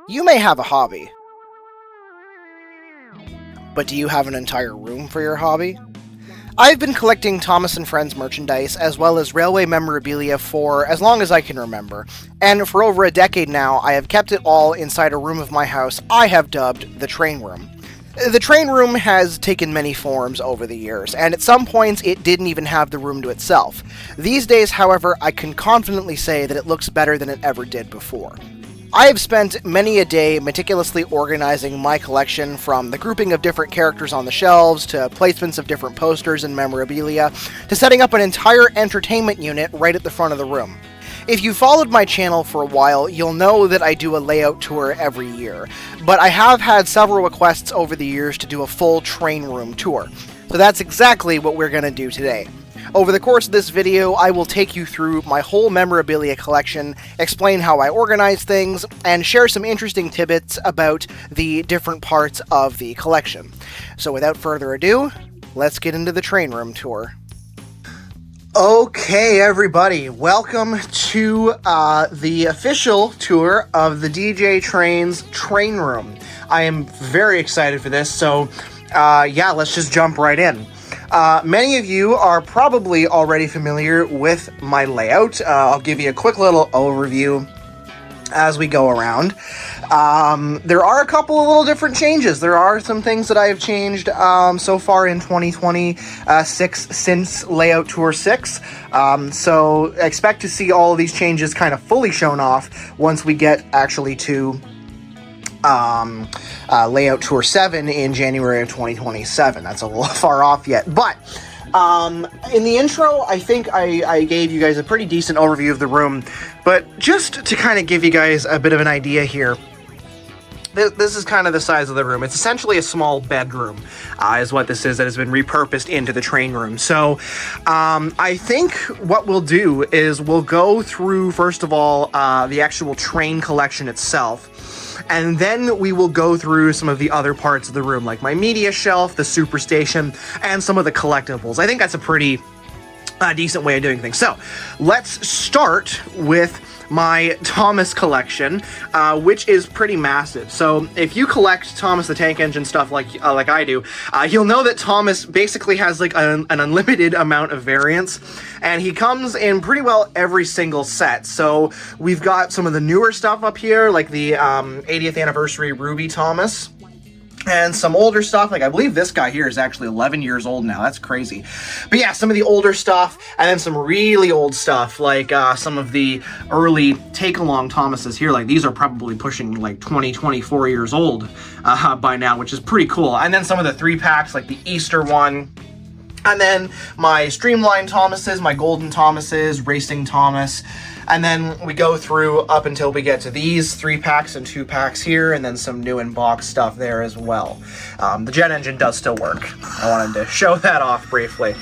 You may have a hobby, but do you have an entire room for your hobby? I've been collecting Thomas & Friends merchandise as well as railway memorabilia for as long as I can remember, and for over a decade now I have kept it all inside a room of my house I have dubbed the train room. The train room has taken many forms over the years, and at some points it didn't even have the room to itself. These days, however, I can confidently say that it looks better than it ever did before. I have spent many a day meticulously organizing my collection, from the grouping of different characters on the shelves, to placements of different posters and memorabilia, to setting up an entire entertainment unit right at the front of the room. If you followed my channel for a while, you'll know that I do a layout tour every year, but I have had several requests over the years to do a full train room tour, so that's exactly what we're going to do today. Over the course of this video, I will take you through my whole memorabilia collection, explain how I organize things, and share some interesting tidbits about the different parts of the collection. So without further ado, let's get into the train room tour. Okay, everybody, welcome to the official tour of the DJ Train's train room. I am very excited for this, so yeah, let's just jump right in. Many of you are probably already familiar with my layout. I'll give you a quick little overview as we go around. There are a couple of little different changes. There are some things that I have changed so far in 2026 since Layout Tour 6. So expect to see all of these changes kind of fully shown off once we get actually to Layout Tour 7 in January of 2027. That's a little far off yet, but in the intro, I think I gave you guys a pretty decent overview of the room, but just to kind of give you guys a bit of an idea here, this is kind of the size of the room. It's essentially a small bedroom, is what this is, that has been repurposed into the train room. So I think what we'll do is we'll go through, first of all, the actual train collection itself, and then we will go through some of the other parts of the room, like my media shelf, the superstation, and some of the collectibles. I think that's a pretty decent way of doing things. So let's start with my Thomas collection, which is pretty massive. So if you collect Thomas the Tank Engine stuff like I do, you'll know that Thomas basically has like an unlimited amount of variants, and he comes in pretty well every single set. So we've got some of the newer stuff up here, like the 80th anniversary Ruby Thomas, and some older stuff, like I believe this guy here is actually 11 years old now. That's crazy. But yeah, some of the older stuff, and then some really old stuff, like some of the early take-along Thomases here. Like these are probably pushing like 20, 24 years old by now, which is pretty cool. And then some of the 3-packs, like the Easter one. And then my Streamline Thomases, my Golden Thomases, Racing Thomas. And then we go through up until we get to these 3-packs and 2-packs here, and then some new in-box stuff there as well. The jet engine does still work. I wanted to show that off briefly.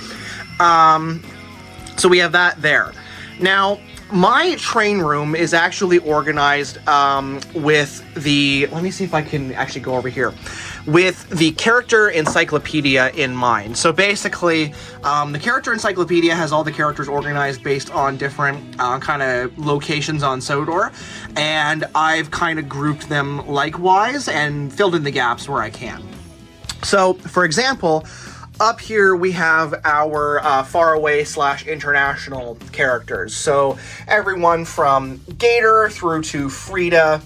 So we have that there. Now, my train room is actually organized with the... Let me see if I can actually go over here. With the character encyclopedia in mind. So basically, the character encyclopedia has all the characters organized based on different kind of locations on Sodor, and I've kind of grouped them likewise and filled in the gaps where I can. So, for example, up here we have our faraway / international characters. So everyone from Gator through to Frida,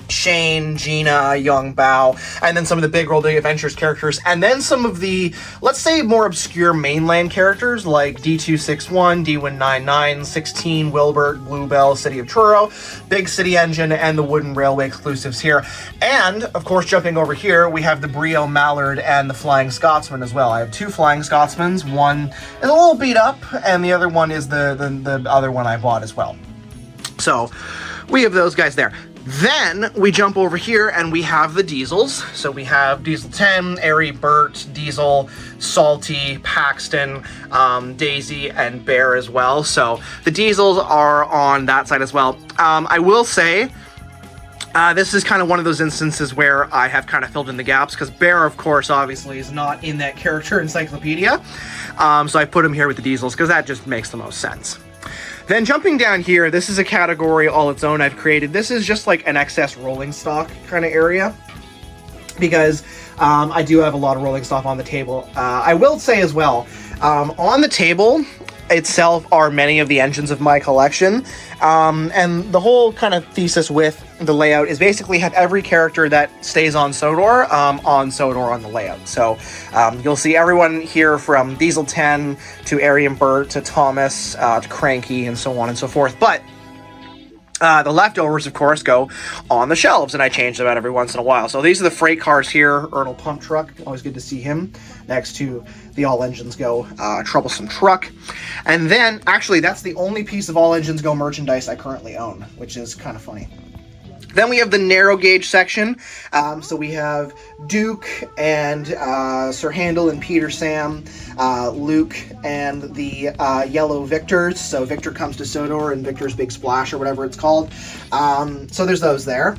Shane, Gina, Young Bao, and then some of the Big World Big Adventures characters, and then some of the, let's say, more obscure mainland characters like D261, D199, 16, Wilbert, Bluebell, City of Truro, Big City Engine, and the Wooden Railway exclusives here. And, of course, jumping over here, we have the Brio Mallard and the Flying Scotsman as well. I have 2 Flying Scotsmans. One is a little beat up, and the other one is the other one I bought as well. So, we have those guys there. Then we jump over here and we have the Diesels. So we have Diesel 10, Airy, Bert, Diesel, Salty, Paxton, Daisy, and Bear as well. So the Diesels are on that side as well. I will say, this is kind of one of those instances where I have kind of filled in the gaps, because Bear, of course, obviously is not in that character encyclopedia. So I put him here with the Diesels because that just makes the most sense. Then jumping down here, this is a category all its own I've created. This is just like an excess rolling stock kind of area, because I do have a lot of rolling stock on the table. I will say as well, on the table itself are many of the engines of my collection, and the whole kind of thesis with the layout is basically have every character that stays on Sodor on the layout. So you'll see everyone here from Diesel 10 to Arian Burt to Thomas to Cranky and so on and so forth. But the leftovers, of course, go on the shelves, and I change them out every once in a while. So these are the freight cars here. Ernal Pump Truck, always good to see him, next to the All Engines Go Troublesome Truck. And then, actually, that's the only piece of All Engines Go merchandise I currently own, which is kind of funny. Then we have the narrow gauge section. So we have Duke and Sir Handel and Peter Sam, Luke and the Yellow Victors. So Victor Comes to Sodor and Victor's Big Splash, or whatever it's called. So there's those there.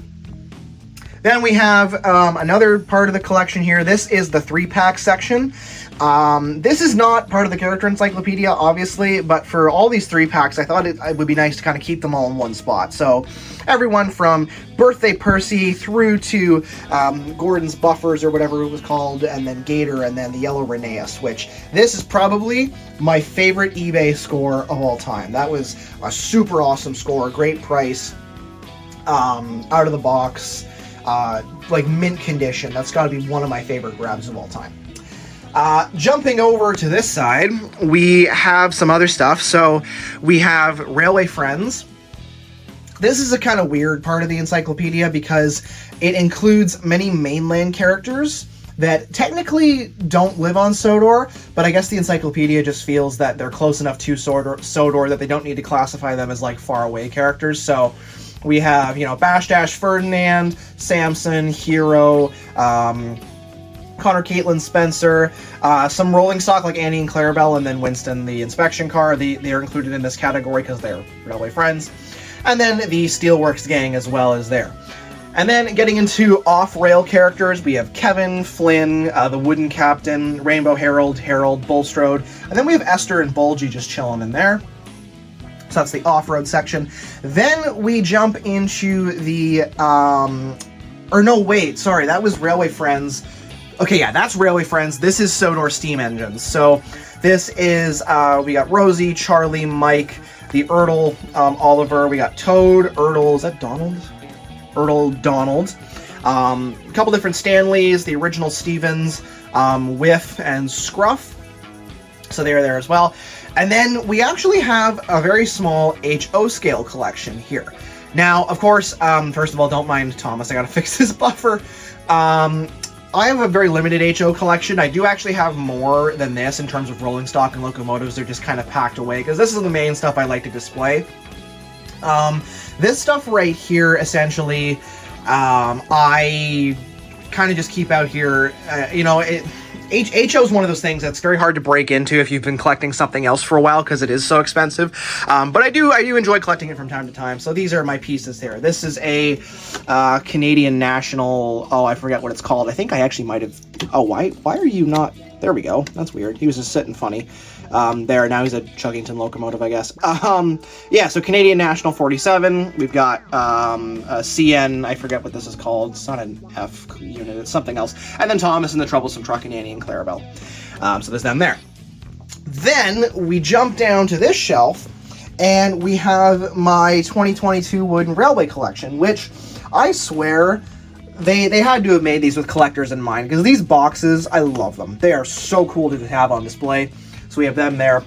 Then we have another part of the collection here. This is the 3-pack section. This is not part of the character encyclopedia, obviously, but for all these 3-packs, I thought it would be nice to kind of keep them all in one spot. So everyone from Birthday Percy through to Gordon's Buffers, or whatever it was called, and then Gator, and then the Yellow Rheneas, which this is probably my favorite eBay score of all time. That was a super awesome score, great price, out of the box, like mint condition. That's got to be one of my favorite grabs of all time. Jumping over to this side, we have some other stuff. So we have Railway Friends. This is a kind of weird part of the encyclopedia because it includes many mainland characters that technically don't live on Sodor, but I guess the encyclopedia just feels that they're close enough to Sodor that they don't need to classify them as like far away characters. So we have, Bash Dash Ferdinand, Samson, Hero, Connor, Caitlin, Spencer, some rolling stock like Annie and Clarabelle, and then Winston, the inspection car. They are included in this category because they're Railway Friends. And then the Steelworks gang as well is there. And then getting into off-rail characters, we have Kevin, Flynn, the Wooden Captain, Rainbow Harold, Bulstrode, and then we have Esther and Bulgy just chilling in there. So that's the off-road section. Then we jump into the, that was Railway Friends. Okay, yeah, that's Railway Friends. This is Sodor Steam Engines. So this is, we got Rosie, Charlie, Mike, the Ertl, Oliver. We got Toad, Ertl, is that Donald? Ertl, Donald. A couple different Stanleys, the original Stevens, Whiff, and Scruff. So they're there as well. And then we actually have a very small HO scale collection here. Now, of course, first of all, don't mind Thomas. I gotta fix his buffer. I have a very limited HO collection. I do actually have more than this in terms of rolling stock and locomotives. They're just kind of packed away because this is the main stuff I like to display. This stuff right here, essentially, I kind of just keep out here. HO is one of those things that's very hard to break into if you've been collecting something else for a while because it is so expensive. But I do enjoy collecting it from time to time. So these are my pieces here. This is a Canadian National. Oh, I forget what it's called. I think I actually might have. Oh, why are you not? There we go. That's weird. He was just sitting funny. There, now he's a Chuggington locomotive, I guess. Yeah, so Canadian National 47. We've got a CN, I forget what this is called. It's not an F unit, it's something else. And then Thomas and the Troublesome Truck and Annie and Clarabelle. So there's them there. Then we jump down to this shelf, and we have my 2022 Wooden Railway collection, which I swear they had to have made these with collectors in mind, because these boxes, I love them. They are so cool to have on display. So we have them there.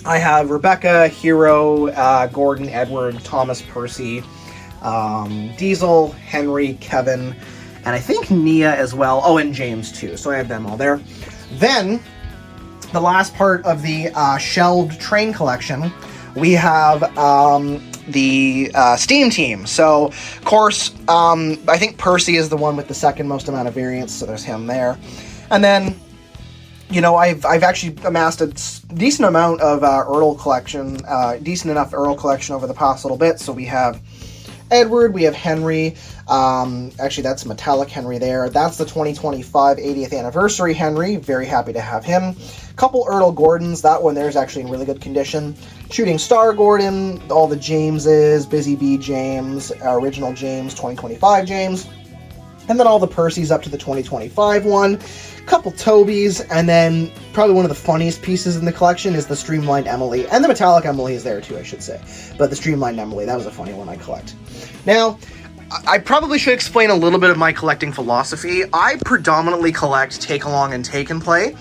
I have Rebecca, Hero, Gordon, Edward, Thomas, Percy, Diesel, Henry, Kevin, and I think Nia as well. Oh, and James too. So I have them all there. Then, the last part of the shelved train collection, we have the Steam Team. So, of course, I think Percy is the one with the second most amount of variants, so there's him there. And then, I've actually amassed a decent amount of Ertl collection, decent enough Ertl collection over the past little bit. So we have Edward, we have Henry. Actually, that's Metallic Henry there. That's the 2025 80th anniversary Henry. Very happy to have him. Couple Earl Gordons. That one there is actually in really good condition. Shooting Star Gordon, all the Jameses, Busy Bee James, original James, 2025 James. And then all the Percys up to the 2025 one. Couple Tobys, and then probably one of the funniest pieces in the collection is the Streamlined Emily. And the Metallic Emily is there too, I should say. But the Streamlined Emily, that was a funny one I collect. Now, I probably should explain a little bit of my collecting philosophy. I predominantly collect take-along and take-and-play.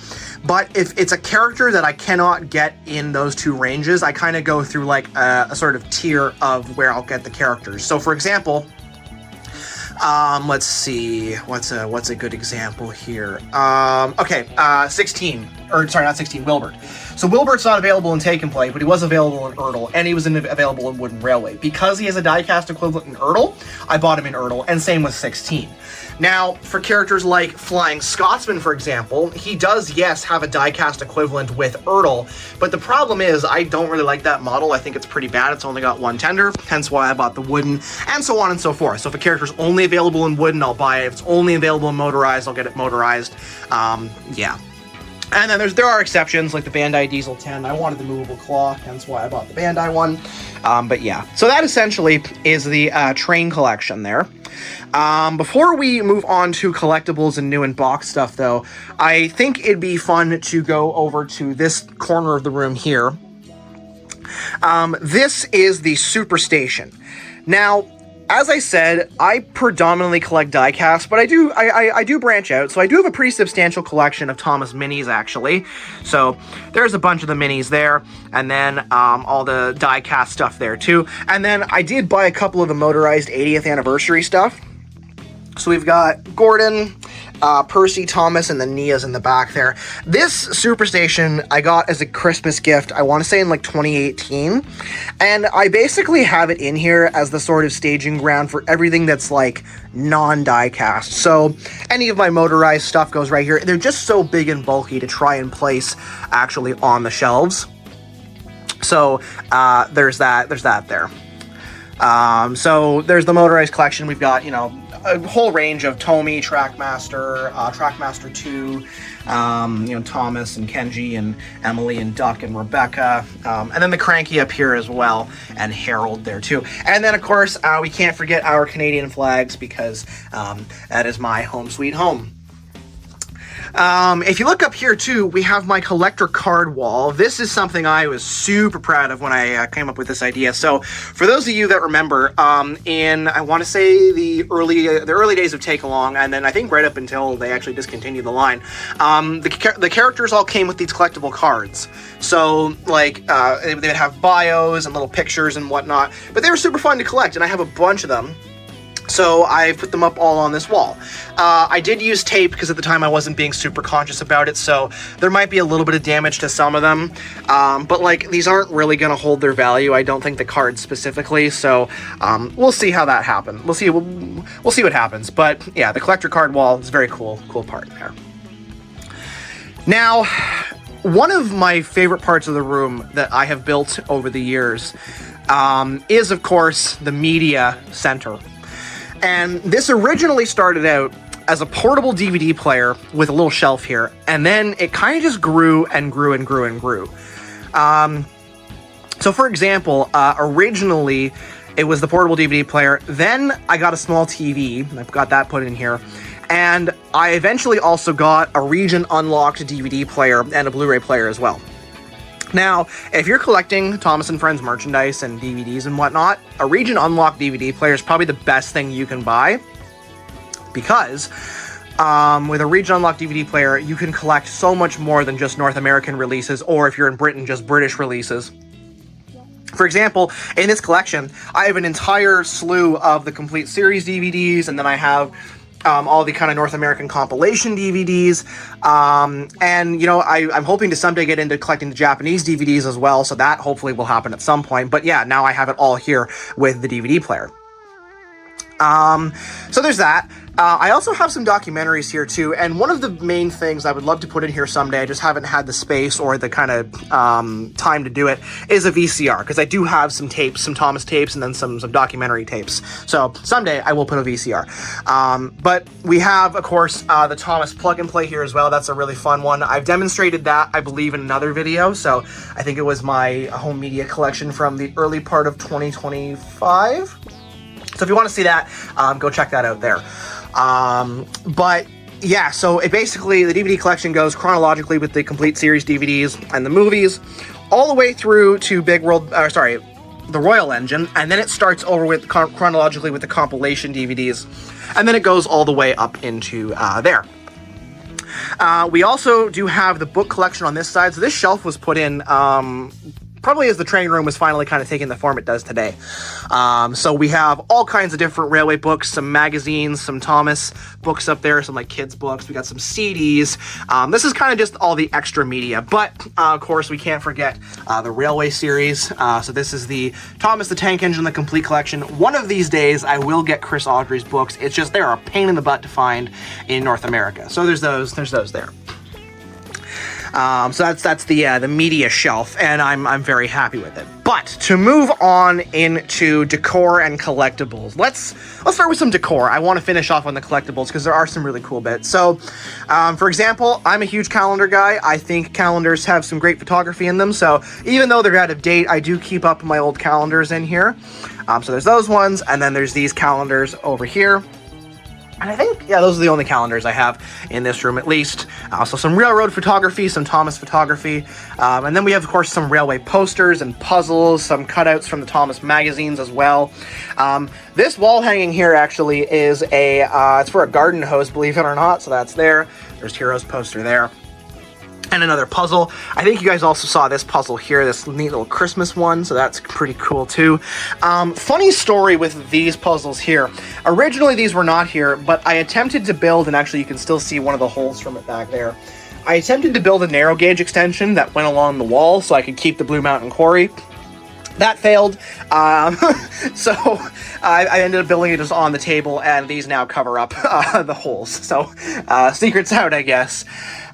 But if it's a character that I cannot get in those two ranges, I kind of go through like a sort of tier of where I'll get the characters. So for example, let's see, what's a good example here? 16, or sorry, not 16, Wilbert. So Wilbert's not available in Take and Play, but he was available in Ertl, and he was available in Wooden Railway. Because he has a diecast equivalent in Ertl, I bought him in Ertl, and same with 16. Now, for characters like Flying Scotsman, for example, he does, yes, have a diecast equivalent with Ertl, but the problem is I don't really like that model. I think it's pretty bad. It's only got one tender, hence why I bought the wooden, and so on and so forth. So if a character's only available in wooden, I'll buy it. If it's only available in motorized, I'll get it motorized. Yeah. And then there are exceptions, like the Bandai Diesel 10. I wanted the movable claw, hence why I bought the Bandai one. But yeah, so that essentially is the train collection there. Before we move on to collectibles and new and box stuff, though, I think it'd be fun to go over to this corner of the room here. This is the Superstation. Now, as I said, I predominantly collect diecast, but I do branch out. So I do have a pretty substantial collection of Thomas minis, actually. So there's a bunch of the minis there, and then all the diecast stuff there too. And then I did buy a couple of the motorized 80th anniversary stuff. So we've got Gordon, Percy, Thomas, and the Nias in the back there. This Superstation I got as a Christmas gift, I want to say in like 2018. And I basically have it in here as the sort of staging ground for everything that's like non-diecast. So any of my motorized stuff goes right here. They're just so big and bulky to try and place actually on the shelves. So there's that there. So there's the motorized collection. We've got, you know, a whole range of Tomy, Trackmaster, Trackmaster 2, you know, Thomas and Kenji and Emily and Duck and Rebecca, and then the Cranky up here as well, and Harold there too. And then, of course, we can't forget our Canadian flags, because that is my home sweet home. If you look up here too, we have my collector card wall. This is something I was super proud of when I came up with this idea. So for those of you that remember, in, I want to say the early days of Take Along, and then I think right up until they actually discontinued the line, the characters all came with these collectible cards. So like they would have bios and little pictures and whatnot, but they were super fun to collect, and I have a bunch of them. So I put them up all on this wall. I did use tape because at the time I wasn't being super conscious about it, so there might be a little bit of damage to some of them. But like, these aren't really going to hold their value. I don't think the cards specifically. So we'll see how that happens. We'll see what happens. But yeah, the collector card wall is a very cool part there. Now, one of my favorite parts of the room that I have built over the years is, of course, the media center. And this originally started out as a portable DVD player with a little shelf here, and then it kind of just grew and grew and grew and grew. So for example, originally it was the portable DVD player, then I got a small TV, and I've got that put in here, and I eventually also got a region unlocked DVD player and a Blu-ray player as well. Now, if you're collecting Thomas & Friends merchandise and DVDs and whatnot, a region unlocked DVD player is probably the best thing you can buy, because with a region unlocked DVD player, you can collect so much more than just North American releases, or if you're in Britain, just British releases. For example, in this collection, I have an entire slew of the complete series DVDs, and then I have all the kind of North American compilation DVDs, and you know, I'm hoping to someday get into collecting the Japanese DVDs as well, so that hopefully will happen at some point. But yeah, now I have it all here with the DVD player. So there's that. I also have some documentaries here too, and one of the main things I would love to put in here someday, I just haven't had the space or the kind of time to do it, is a VCR, because I do have some tapes, some Thomas tapes, and then some documentary tapes. So someday I will put a VCR. But we have, of course, the Thomas plug and play here as well. That's a really fun one. I've demonstrated that, I believe, in another video. So I think it was my home media collection from the early part of 2025. So if you want to see that, go check that out there. But yeah, so it basically, the DVD collection goes chronologically with the complete series DVDs and the movies, all the way through to the Royal Engine, and then it starts over with chronologically with the compilation DVDs, and then it goes all the way up into there. We also do have the book collection on this side. So this shelf was put in probably as the training room was finally kind of taking the form it does today. So we have all kinds of different railway books, some magazines, some Thomas books up there, some like kids books. We got some CDs. This is kind of just all the extra media, but of course we can't forget the railway series. So this is the Thomas the Tank Engine, the complete collection. One of these days I will get Chris Audrey's books. It's just they're a pain in the butt to find in North America. So there's those there. So that's the media shelf, and I'm very happy with it. But to move on into decor and collectibles, let's start with some decor. I want to finish off on the collectibles because there are some really cool bits. So, for example, I'm a huge calendar guy. I think calendars have some great photography in them. So even though they're out of date, I do keep up my old calendars in here. So there's those ones, and then there's these calendars over here. And I think, yeah, those are the only calendars I have in this room, at least. So some railroad photography, some Thomas photography. And then we have, of course, some railway posters and puzzles, some cutouts from the Thomas magazines as well. This wall hanging here actually is it's for a garden hose, believe it or not. So that's there. There's Hero's poster there. And another puzzle. I think you guys also saw this puzzle here, this neat little Christmas one, so that's pretty cool too. Funny story with these puzzles here. Originally these were not here, but I attempted to build, and actually you can still see one of the holes from it back there. I attempted to build a narrow gauge extension that went along the wall so I could keep the Blue Mountain Quarry. That failed, so I ended up building it just on the table, and these now cover up the holes. So secret's out, I guess.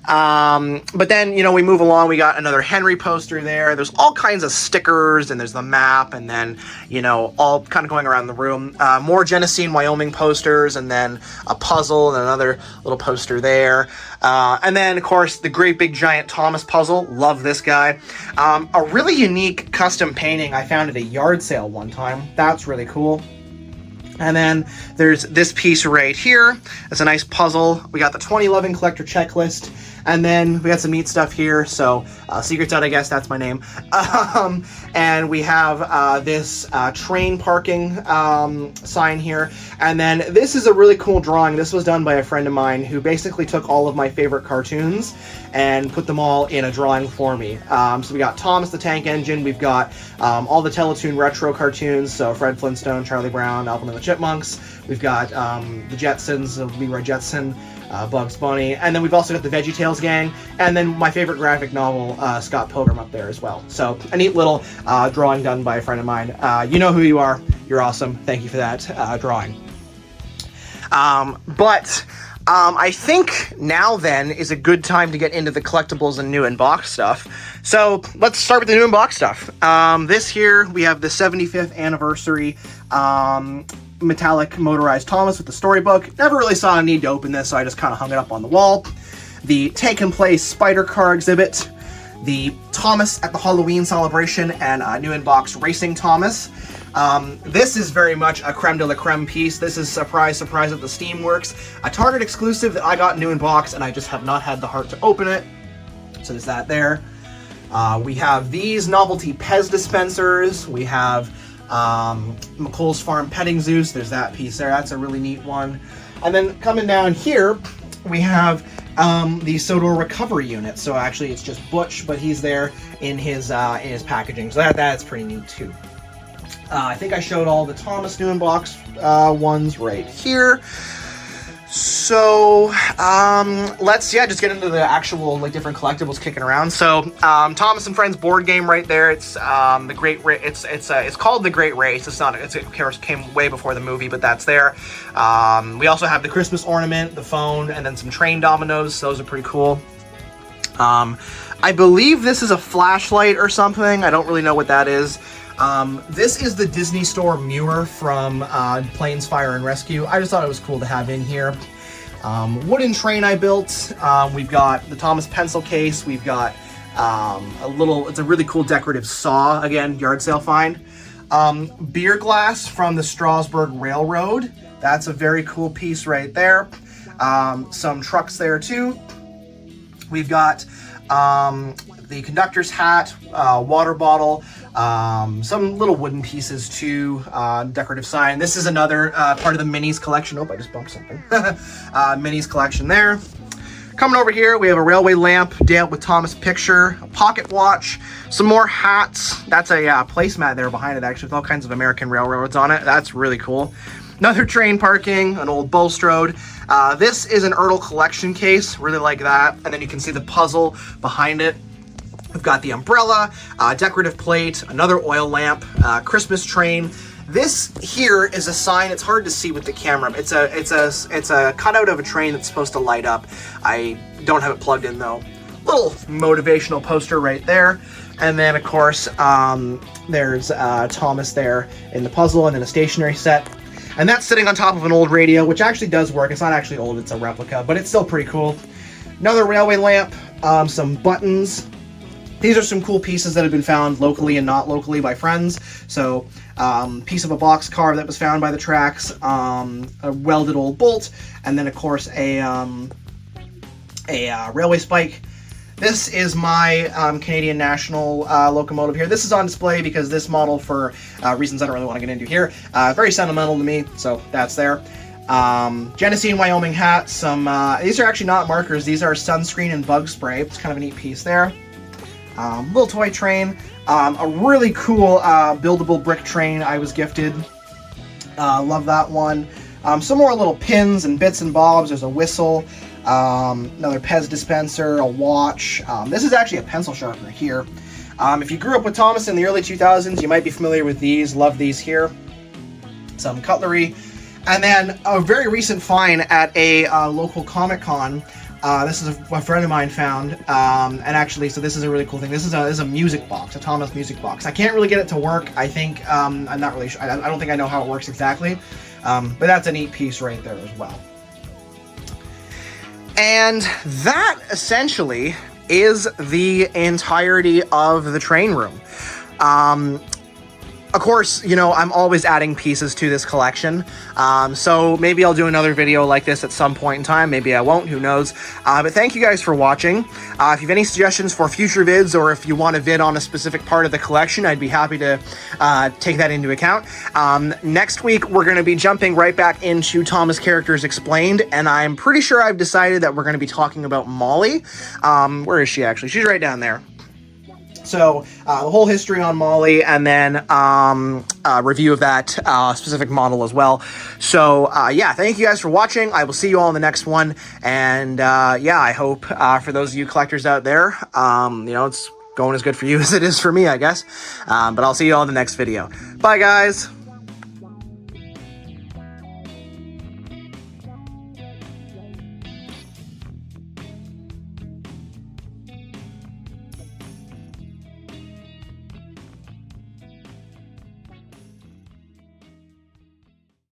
But then, we move along, we got another Henry poster there. There's all kinds of stickers, and there's the map, and then, all kind of going around the room. More Genesee, Wyoming posters, and then a puzzle, and another little poster there. And then, of course, the great big giant Thomas puzzle. Love this guy. A really unique custom painting I found at a yard sale one time. That's really cool. And then there's this piece right here. It's a nice puzzle. We got the 2011 collector checklist. And then we got some neat stuff here. So Secret's Out, I guess that's my name. And we have this train parking sign here. And then this is a really cool drawing. This was done by a friend of mine who basically took all of my favorite cartoons and put them all in a drawing for me. So we got Thomas the Tank Engine. We've got all the Teletoon retro cartoons. So Fred Flintstone, Charlie Brown, Alvin and the Chipmunks. We've got the Jetsons, Leroy Jetson, Bugs Bunny, and then we've also got the VeggieTales gang, and then my favorite graphic novel, Scott Pilgrim, up there as well. So a neat little drawing done by a friend of mine. You know who you are. You're awesome. Thank you for that drawing. But I think now then is a good time to get into the collectibles and new in-box stuff. So let's start with the new in-box stuff. This here, we have the 75th anniversary metallic motorized Thomas with the storybook. Never really saw a need to open this, so I just kind of hung it up on the wall. The Take and Play Spider Car exhibit. The Thomas at the Halloween celebration and new in-box Racing Thomas. This is very much a creme de la creme piece. This is surprise, surprise at the Steamworks. A Target exclusive that I got new in box, and I just have not had the heart to open it. So there's that there. We have these novelty Pez dispensers. We have McColl's Farm Petting Zeus. There's that piece there. That's a really neat one. And then coming down here, we have the Sodor recovery unit. So actually it's just Butch, but he's there in his packaging. So that's pretty neat too. I think I showed all the Thomas new in box ones right here. So, let's, just get into the actual, like, different collectibles kicking around. So, Thomas and Friends board game right there. It's, the Great Race. It's called The Great Race. It's not, it came way before the movie, but that's there. We also have the Christmas ornament, the phone, and then some train dominoes. Those are pretty cool. I believe this is a flashlight or something. I don't really know what that is. This is the Disney Store Muir from Planes, Fire, and Rescue. I just thought it was cool to have in here. Wooden train I built. We've got the Thomas pencil case. We've got it's a really cool decorative saw. Again, yard sale find. Beer glass from the Strasbourg Railroad. That's a very cool piece right there. Some trucks there too. We've got the conductor's hat, water bottle, some little wooden pieces too, decorative sign. This is another part of the minis collection. Oh, I just bumped something. Minis collection there. Coming over here, we have a railway lamp, Dale with Thomas picture, a pocket watch, some more hats. That's a placemat there behind it, actually, with all kinds of American railroads on it. That's really cool. Another train parking, an old Bulstrode. This is an Ertl collection case, really like that. And then you can see the puzzle behind it. We've got the umbrella, decorative plate, another oil lamp, Christmas train. This here is a sign. It's hard to see with the camera. It's a cutout of a train that's supposed to light up. I don't have it plugged in though. Little motivational poster right there. And then of course, there's Thomas there in the puzzle, and then a stationery set. And that's sitting on top of an old radio, which actually does work. It's not actually old, it's a replica, but it's still pretty cool. Another railway lamp, some buttons. These are some cool pieces that have been found locally and not locally by friends. So, piece of a box car that was found by the tracks, a welded old bolt, and then of course a railway spike. This is my Canadian National locomotive here. This is on display because this model, for reasons I don't really want to get into here, very sentimental to me, so that's there. Genesee and Wyoming hat. These are actually not markers. These are sunscreen and bug spray. It's kind of a neat piece there. Little toy train. A really cool buildable brick train I was gifted. Love that one. Some more little pins and bits and bobs. There's a whistle. Another Pez dispenser, a watch. This is actually a pencil sharpener here. If you grew up with Thomas in the early 2000s, you might be familiar with these. Love these here. Some cutlery. And then a very recent find at a local Comic-Con. This is a friend of mine found. And actually, so this is a really cool thing. This is a music box, a Thomas music box. I can't really get it to work. I think, I'm not really sure. I don't think I know how it works exactly. But that's a neat piece right there as well. And that essentially is the entirety of the train room. Of course, you know, I'm always adding pieces to this collection. So maybe I'll do another video like this at some point in time. Maybe I won't, who knows. But thank you guys for watching. If you have any suggestions for future vids, or if you want a vid on a specific part of the collection, I'd be happy to take that into account. Next week, we're going to be jumping right back into Thomas Characters Explained, and I'm pretty sure I've decided that we're going to be talking about Molly. Where is she actually? She's right down there. So, the whole history on Molly, and then a review of that specific model as well. So, yeah, thank you guys for watching. I will see you all in the next one. And, yeah, I hope for those of you collectors out there, you know, it's going as good for you as it is for me, I guess. But I'll see you all in the next video. Bye, guys.